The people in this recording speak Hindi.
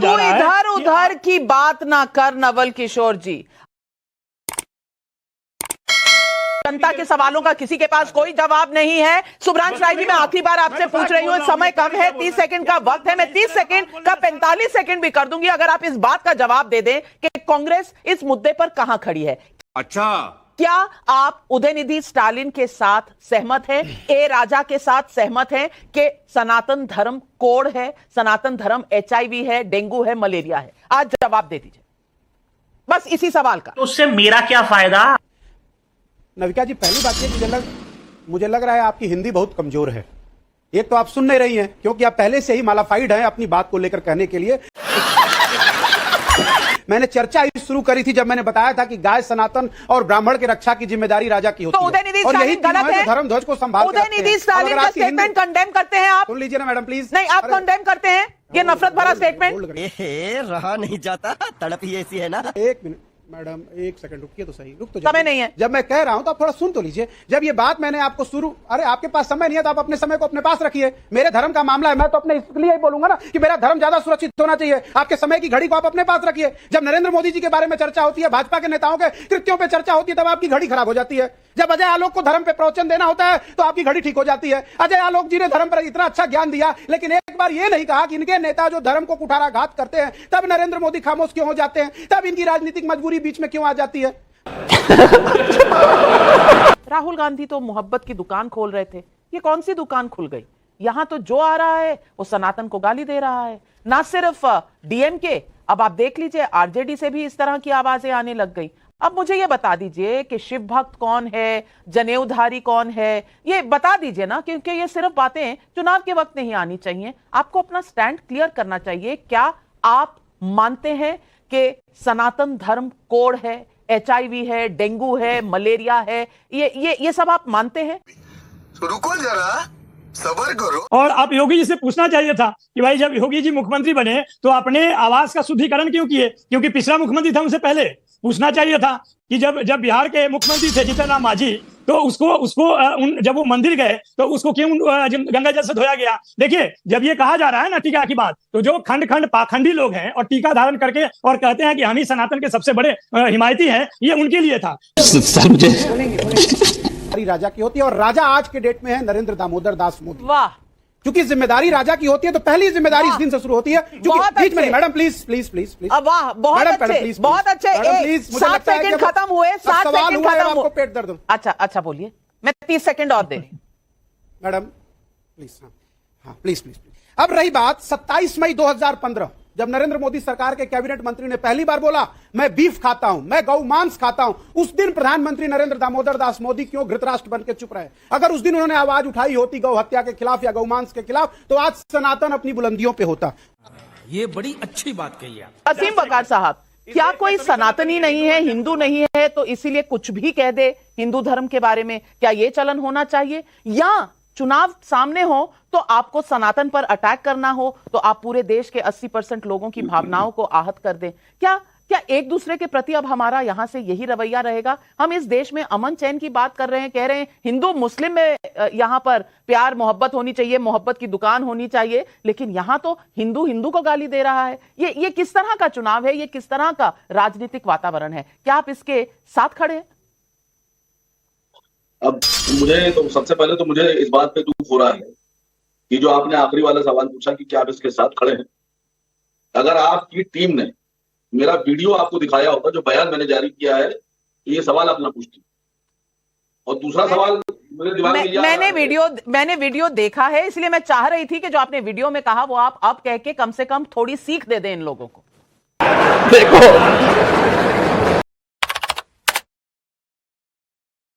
जा रहा है। इधर उधर की बात ना कर नवल किशोर जी। जनता के सवालों का किसी के पास कोई जवाब नहीं है। सुब्रांश राय जी, मैं आखिरी बार आपसे पूछ रही हूँ, समय कम है, 30 सेकंड का वक्त है, मैं 30 सेकंड का 45 सेकंड भी कर दूंगी अगर आप इस बात का जवाब दे दें कि कांग्रेस इस मुद्दे पर कहां खड़ी है। अच्छा, क्या आप उदयनिधि स्टालिन के साथ सहमत हैं, ए राजा के साथ सहमत हैं कि सनातन धर्म कोढ़ है, सनातन धर्म HIV है, डेंगू है, मलेरिया है? आज जवाब दे दीजिए बस इसी सवाल का। तो उससे मेरा क्या फायदा? नविका जी, पहली बात ये मुझे लग रहा है आपकी हिंदी बहुत कमजोर है। एक तो आप सुन नहीं रही हैं क्योंकि आप पहले से ही मालाफाइड हैं अपनी बात को लेकर कहने के लिए। मैंने चर्चा इस शुरू करी थी जब मैंने बताया था कि गाय, सनातन और ब्राह्मण की रक्षा की जिम्मेदारी राजा की होती है। तो उदयनिधि और यही स्टालिन गलत है? धर्म ध्वज को संभाल के रखते हैं। उदयनिधि स्टालिन का स्टेटमेंट कंडेम करते हैं आप? सुन लीजिए ना मैडम प्लीज। नहीं, आप कंडेम करते हैं ये नफरत भरा स्टेटमेंट? रहा नहीं जाता, तड़प ही ऐसी है ना। एक मिनट मैडम, एक सेकंड रुकिए तो सही, रुक तो समय नहीं है। जब मैं कह रहा हूं तो आप थोड़ा सुन तो लीजिए। जब ये बात मैंने आपको अरे आपके पास समय नहीं है तो आप अपने समय को अपने पास रखिए। मेरे धर्म का मामला है, मैं तो अपने इसलिए ही बोलूंगा ना कि मेरा धर्म ज्यादा सुरक्षित होना चाहिए। आपके समय की घड़ी को आप अपने पास रखिए। जब नरेंद्र मोदी जी के बारे में चर्चा होती है, भाजपा के नेताओं के कृत्यों पर चर्चा होती है, तब आपकी घड़ी खराब हो जाती है। जब अजय आलोक को धर्म पे प्रवचन देना होता है तो आपकी घड़ी ठीक हो जाती है। अजय आलोक जी ने धर्म पर इतना अच्छा ज्ञान दिया, लेकिन एक बार ये नहीं कहा कि इनके नेता जो धर्म को कुठाराघात करते हैं, तब नरेंद्र मोदी खामोश क्यों हो जाते हैं, तब इनकी राजनीतिक मजबूरी बीच में क्यों आ जाती है। राहुल गांधी तो मोहब्बत की दुकान खोल रहे थे, ये कौन सी दुकान खुल गई? यहां तो जो आ रहा है वो सनातन को गाली दे रहा है। ना सिर्फ DMK, अब आप देख लीजिए RJD से भी इस तरह की आवाजें आने लग गई। अब मुझे ये बता दीजिए कि शिव भक्त कौन है, जनेऊधारी कौन है, ये बता दीजिए ना, क्योंकि ये सिर्फ बातें चुनाव के वक्त नहीं आनी चाहिए। आपको अपना स्टैंड क्लियर करना चाहिए। क्या आप मानते हैं कि सनातन धर्म कोढ़ है, HIV है, डेंगू है, मलेरिया है, ये सब आप मानते हैं? रुको जरा, सब्र करो। और आप योगी जी से पूछना चाहिए था कि भाई जब योगी जी मुख्यमंत्री बने तो अपने आवास का शुद्धिकरण क्यों किए? क्योंकि पिछला मुख्यमंत्री था उनसे पहले। पूछना चाहिए था कि जब बिहार के मुख्यमंत्री थे जीतन राम मांझी, तो उसको जब वो मंदिर गए तो उसको क्यों गंगा जल से धोया गया? देखिए, जब ये कहा जा रहा है ना टीका की बात, तो जो खंड पाखंडी लोग हैं और टीका धारण करके और कहते हैं कि हम ही सनातन के सबसे बड़े हिमायती हैं, ये उनके लिए था। राजा की होती है और राजा आज के डेट में है नरेंद्र दामोदर दास मोदी। वाह! क्योंकि जिम्मेदारी राजा की होती है तो पहली जिम्मेदारी इस दिन से शुरू होती है। बीच में madam please please please please. वाह, बहुत अच्छे, बहुत अच्छे। 7 सेकंड खत्म हुए, 7 सेकंड खत्म हुए। आपको पेट दर्द? अच्छा बोलिए, मैं 30 सेकंड और दे। मैडम प्लीज, हाँ प्लीज प्लीज। अब रही बात 27 मई 2015, जब नरेंद्र मोदी सरकार के कैबिनेट मंत्री ने पहली बार बोला मैं बीफ खाता हूं, मैं गौ मांस खाता हूं, उस दिन प्रधानमंत्री नरेंद्र दामोदर दास मोदी क्यों धृतराष्ट्र बनकर चुप रहे? अगर उस दिन उन्होंने आवाज उठाई होती गौ हत्या के खिलाफ या गौ मांस के खिलाफ, तो आज सनातन अपनी बुलंदियों पे होता। ये बड़ी अच्छी बात कही है असीम बकार साहब। क्या कोई सनातनी नहीं है, हिंदू नहीं है, तो इसीलिए कुछ भी कह दे हिंदू धर्म के बारे में? क्या यह चलन होना चाहिए? या चुनाव सामने हो तो आपको सनातन पर अटैक करना हो तो आप पूरे देश के 80% लोगों की भावनाओं को आहत कर दें? क्या एक दूसरे के प्रति अब हमारा यहां से यही रवैया रहेगा? हम इस देश में अमन चैन की बात कर रहे हैं, कह रहे हैं हिंदू मुस्लिम में यहां पर प्यार मोहब्बत होनी चाहिए, मोहब्बत की दुकान होनी चाहिए, लेकिन यहां तो हिंदू को गाली दे रहा है। ये किस तरह का चुनाव है? ये किस तरह का राजनीतिक वातावरण है? क्या आप इसके साथ खड़े हैं? अब मुझे तो सबसे पहले तो मुझे इस बात पे दुख हो रहा है कि जो आपने आखिरी वाला सवाल पूछा कि क्या आप इसके साथ खड़े हैं। अगर आपकी टीम ने मेरा वीडियो आपको दिखाया होता, जो बयान मैंने जारी किया है, तो ये सवाल आप ना पूछती। और दूसरा सवाल मेरे दिमाग में मैंने वीडियो देखा है, इसलिए मैं चाह रही थी कि जो आपने वीडियो में कहा वो आप अब कह के कम से कम थोड़ी सीख दे दें इन लोगों को। देखो